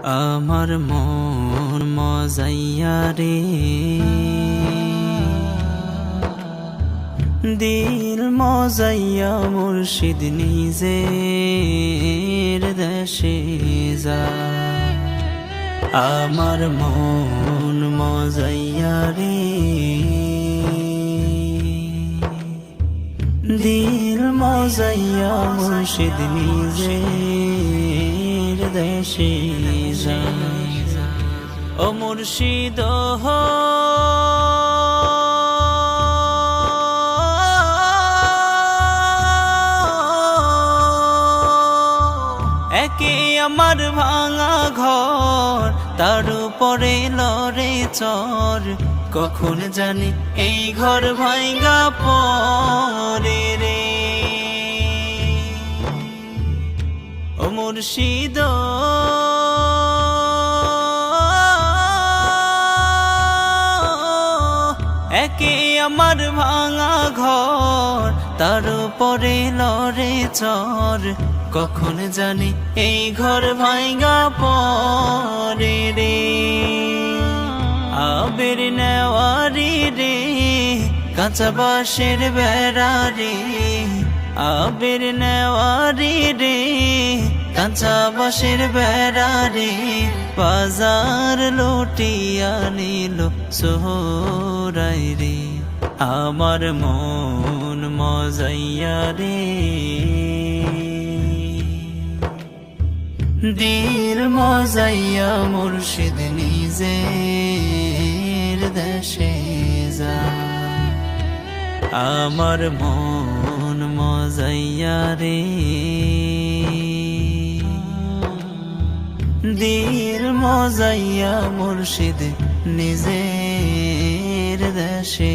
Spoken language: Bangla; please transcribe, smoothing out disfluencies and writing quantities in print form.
আমার মন মজাইয়া রে, দিল মজাইয়া মুর্শিদ নিজের দেশে যায়। আমার মন মজাইয়া রে, দিল মজাইয়া মুর্শিদ নিজের দেশে যায়। ও মুর্শিদ একে আমার ভাঙা ঘর, তার উপরে লড়ে চর, কখন জানি এই ঘর ভাঙা পরে রে। ও মুর্শিদ একে আমার ভাঙা ঘর, তার উপরে লড়ে চর, কখন জানি এই ঘর ভাঙা পরে রে। আবের নেওয়ারি রে, কাঁচা বাঁশের বেড়া রে, আবের নেওয়ারি রে, কাঁচা বাঁশের বেড়া রে, বাজার লুটিয়া নিল সোহরাই রে। আমার মন মজাইয়া রে, দিল মজাইয়া মুর্শিদ নিজের দেশে যায়। আমার মন মজাইয়া রে, দিল মজাইয়া মুর্শিদ নিজের দেশে